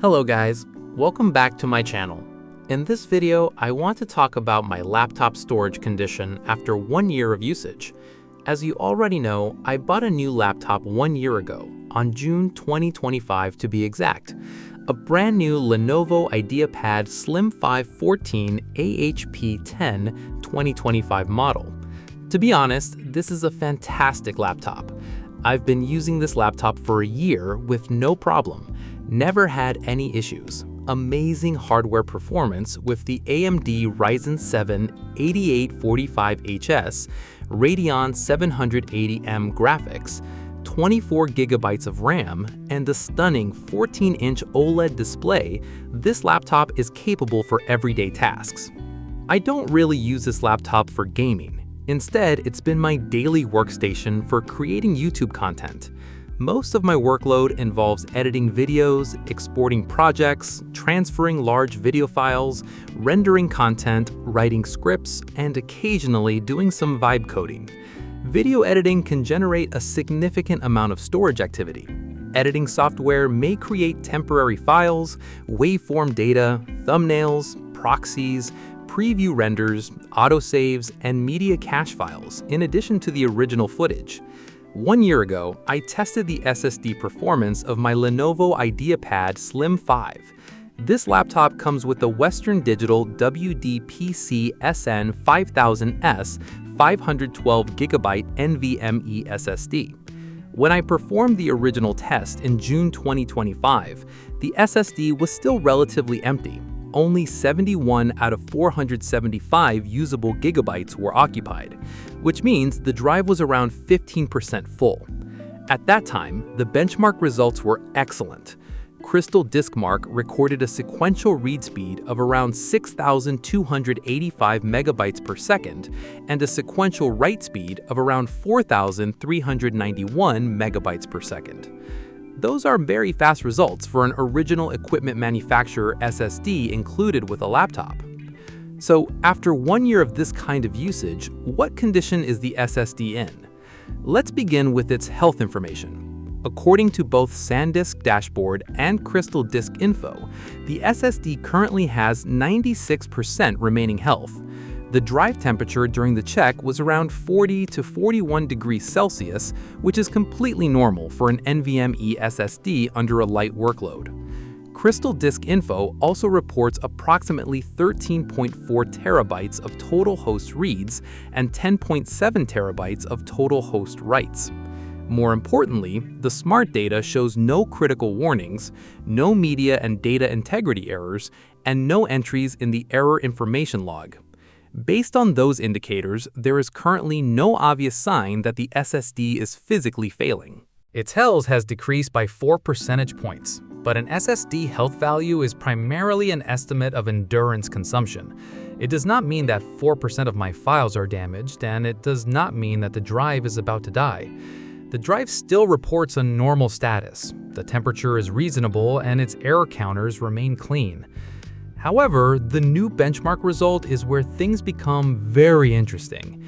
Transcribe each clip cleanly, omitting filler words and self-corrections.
Hello guys, welcome back to my channel. In this video, I want to talk about my laptop storage condition after 1 year of usage. As you already know, I bought a new laptop 1 year ago, on June 2025 to be exact. A brand new Lenovo IdeaPad Slim 514 AHP10 2025 model. To be honest, this is a fantastic laptop. I've been using this laptop for a year with no problem. Never had any issues. Amazing hardware performance with the AMD Ryzen 7 8845HS, Radeon 780M graphics, 24 gigabytes of RAM, and a stunning 14-inch OLED display. This laptop is capable for everyday tasks. I don't really use this laptop for gaming. Instead, it's been my daily workstation for creating YouTube content. Most of my workload involves editing videos, exporting projects, transferring large video files, rendering content, writing scripts, and occasionally doing some vibe coding. Video editing can generate a significant amount of storage activity. Editing software may create temporary files, waveform data, thumbnails, proxies, preview renders, autosaves, and media cache files, in addition to the original footage. 1 year ago, I tested the SSD performance of my Lenovo IdeaPad Slim 5. This laptop comes with the Western Digital WD-PC SN5000S 512GB NVMe SSD. When I performed the original test in June 2025, the SSD was still relatively empty. Only 71 out of 475 usable gigabytes were occupied, which means the drive was around 15% full. At that time, the benchmark results were excellent. CrystalDiskMark recorded a sequential read speed of around 6,285 megabytes per second and a sequential write speed of around 4,391 megabytes per second. Those are very fast results for an original equipment manufacturer SSD included with a laptop. So after 1 year of this kind of usage, what condition is the SSD in? Let's begin with its health information. According to both SanDisk dashboard and CrystalDiskInfo, the SSD currently has 96% remaining health. The drive temperature during the check was around 40 to 41 degrees Celsius, which is completely normal for an NVMe SSD under a light workload. CrystalDiskInfo also reports approximately 13.4 terabytes of total host reads and 10.7 terabytes of total host writes. More importantly, the smart data shows no critical warnings, no media and data integrity errors, and no entries in the error information log. Based on those indicators, there is currently no obvious sign that the SSD is physically failing. Its health has decreased by 4 percentage points, but an SSD health value is primarily an estimate of endurance consumption. It does not mean that 4% of my files are damaged, and it does not mean that the drive is about to die. The drive still reports a normal status. The temperature is reasonable, and its error counters remain clean. However, the new benchmark result is where things become very interesting.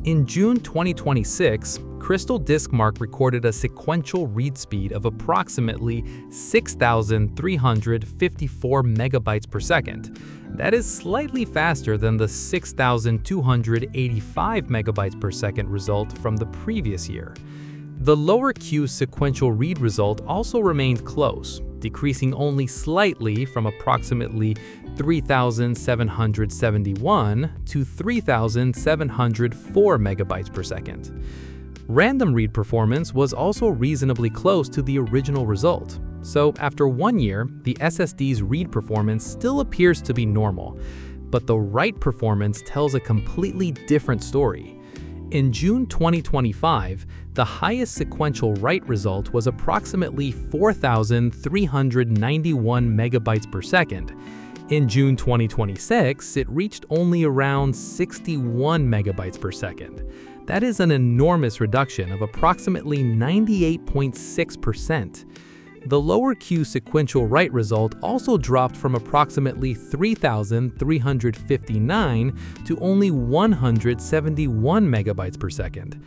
In June 2026, CrystalDiskMark recorded a sequential read speed of approximately 6,354 megabytes per second. That is slightly faster than the 6,285 megabytes per second result from the previous year. The lower Q sequential read result also remained close, decreasing only slightly from approximately 3,771 to 3,704 megabytes per second. Random read performance was also reasonably close to the original result. So after 1 year, the SSD's read performance still appears to be normal, but the write performance tells a completely different story. In June 2025, the highest sequential write result was approximately 4,391 megabytes per second. In June 2026, it reached only around 61 megabytes per second. That is an enormous reduction of approximately 98.6%. The lower Q sequential write result also dropped from approximately 3,359 to only 171 megabytes per second.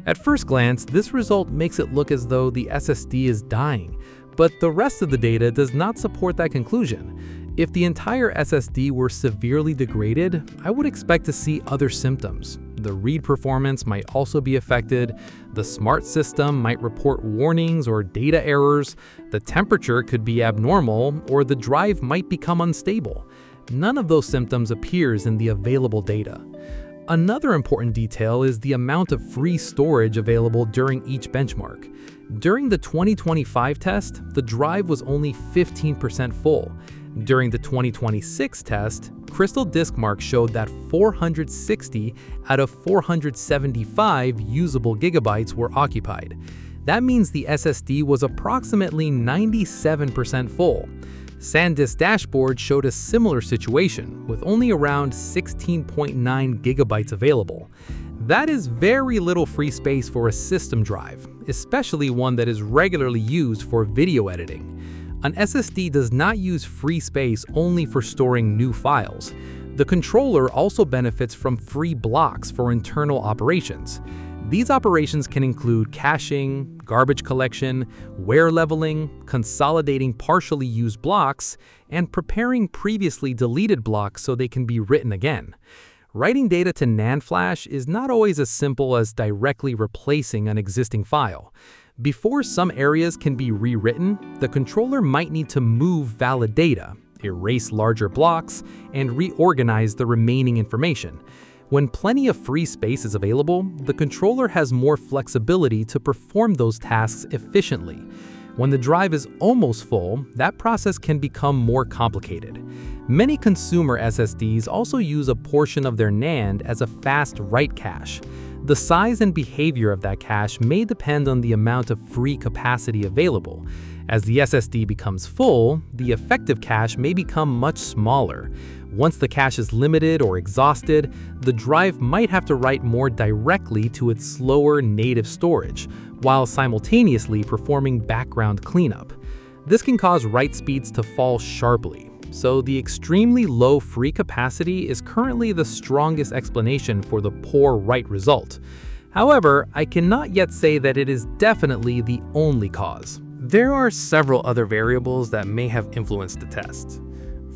At first glance, this result makes it look as though the SSD is dying, But the rest of the data does not support that conclusion. If the entire SSD were severely degraded, I would expect to see other symptoms. The read performance might also be affected, the smart system might report warnings or data errors, the temperature could be abnormal, or the drive might become unstable. None of those symptoms appears in the available data. Another important detail is the amount of free storage available during each benchmark. During the 2025 test, the drive was only 15% full. During the 2026 test, CrystalDiskMark showed that 460 out of 475 usable gigabytes were occupied. That means the SSD was approximately 97% full. SanDisk dashboard showed a similar situation, with only around 16.9 gigabytes available. That is very little free space for a system drive, especially one that is regularly used for video editing. An SSD does not use free space only for storing new files. The controller also benefits from free blocks for internal operations. These operations can include caching, garbage collection, wear leveling, consolidating partially used blocks, and preparing previously deleted blocks so they can be written again. Writing data to NAND flash is not always as simple as directly replacing an existing file. Before some areas can be rewritten, the controller might need to move valid data, erase larger blocks, and reorganize the remaining information. When plenty of free space is available, the controller has more flexibility to perform those tasks efficiently. When the drive is almost full, that process can become more complicated. Many consumer SSDs also use a portion of their NAND as a fast write cache. The size and behavior of that cache may depend on the amount of free capacity available. As the SSD becomes full, the effective cache may become much smaller. Once the cache is limited or exhausted, the drive might have to write more directly to its slower native storage, while simultaneously performing background cleanup. This can cause write speeds to fall sharply. So the extremely low free capacity is currently the strongest explanation for the poor write result. However, I cannot yet say that it is definitely the only cause. There are several other variables that may have influenced the test.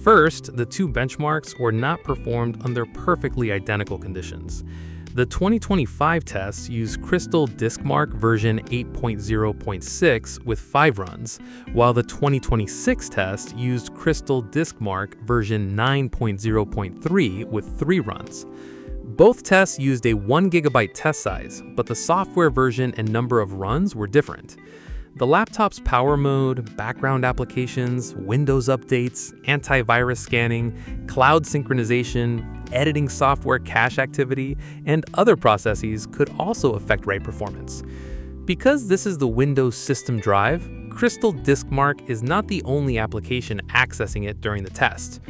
First, the two benchmarks were not performed under perfectly identical conditions. The 2025 tests used CrystalDiskMark version 8.0.6 with 5 runs, while the 2026 test used CrystalDiskMark version 9.0.3 with 3 runs. Both tests used a 1 GB test size, but the software version and number of runs were different. The laptop's power mode, background applications, Windows updates, antivirus scanning, cloud synchronization, editing software cache activity, and other processes could also affect write performance. Because this is the Windows system drive, CrystalDiskMark is not the only application accessing it during the test.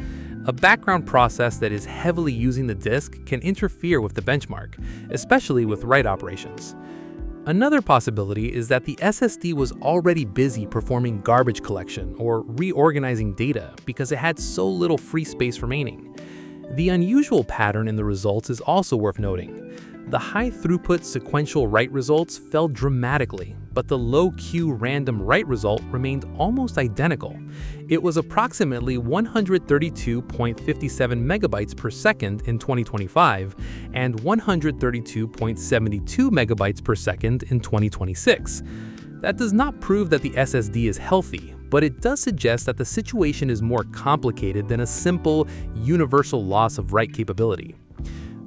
A background process that is heavily using the disk can interfere with the benchmark, especially with write operations. Another possibility is that the SSD was already busy performing garbage collection or reorganizing data because it had so little free space remaining. The unusual pattern in the results is also worth noting. The high-throughput sequential write results fell dramatically, but the low-Q random write result remained almost identical. It was approximately 132.57 megabytes per second in 2025 and 132.72 megabytes per second in 2026. That does not prove that the SSD is healthy, but it does suggest that the situation is more complicated than a simple, universal loss of write capability.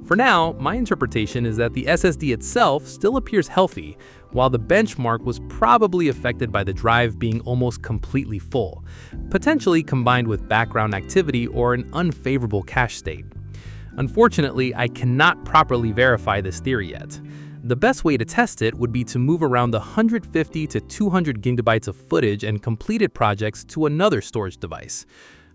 For now, my interpretation is that the SSD itself still appears healthy, while the benchmark was probably affected by the drive being almost completely full, potentially combined with background activity or an unfavorable cache state. Unfortunately, I cannot properly verify this theory yet. The best way to test it would be to move around the 150 to 200 gigabytes of footage and completed projects to another storage device.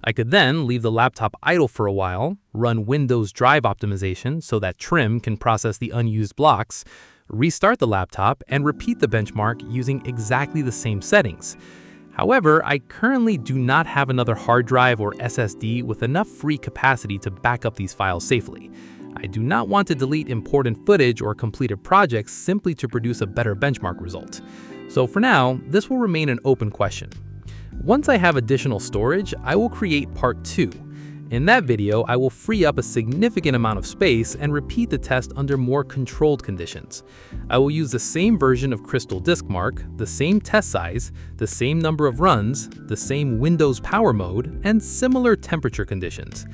I could then leave the laptop idle for a while, run Windows drive optimization so that trim can process the unused blocks, restart the laptop, and repeat the benchmark using exactly the same settings. However, I currently do not have another hard drive or SSD with enough free capacity to back up these files safely. I do not want to delete important footage or completed projects simply to produce a better benchmark result. So for now, this will remain an open question. Once I have additional storage, I will create part 2. In that video, I will free up a significant amount of space and repeat the test under more controlled conditions. I will use the same version of CrystalDiskMark, the same test size, the same number of runs, the same Windows power mode, and similar temperature conditions.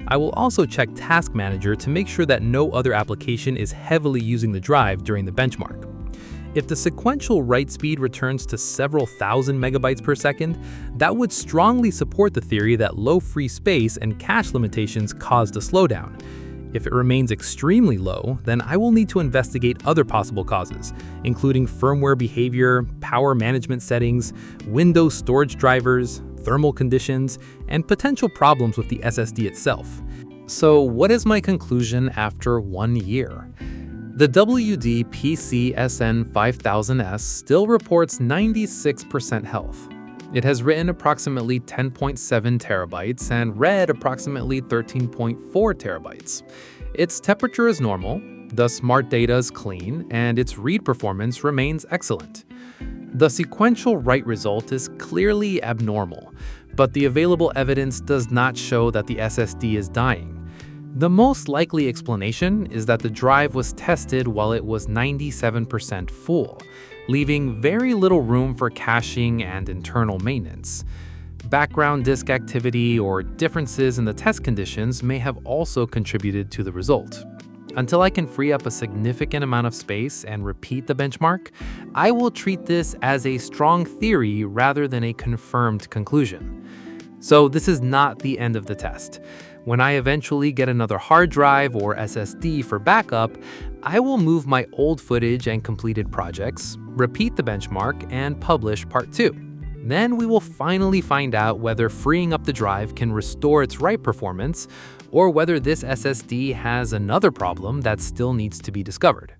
I will also check Task Manager to make sure that no other application is heavily using the drive during the benchmark. If the sequential write speed returns to several thousand megabytes per second, that would strongly support the theory that low free space and cache limitations caused a slowdown. If it remains extremely low, then I will need to investigate other possible causes, including firmware behavior, power management settings, Windows storage drivers, thermal conditions, and potential problems with the SSD itself. So what is my conclusion after 1 year? The WD-PC-SN5000S still reports 96% health. It has written approximately 10.7 terabytes and read approximately 13.4 terabytes. Its temperature is normal, the smart data is clean, and its read performance remains excellent. The sequential write result is clearly abnormal, but the available evidence does not show that the SSD is dying. The most likely explanation is that the drive was tested while it was 97% full, leaving very little room for caching and internal maintenance. Background disk activity or differences in the test conditions may have also contributed to the result. Until I can free up a significant amount of space and repeat the benchmark, I will treat this as a strong theory rather than a confirmed conclusion. So this is not the end of the test. When I eventually get another hard drive or SSD for backup, I will move my old footage and completed projects, repeat the benchmark, and publish part 2. Then we will finally find out whether freeing up the drive can restore its write performance, or whether this SSD has another problem that still needs to be discovered.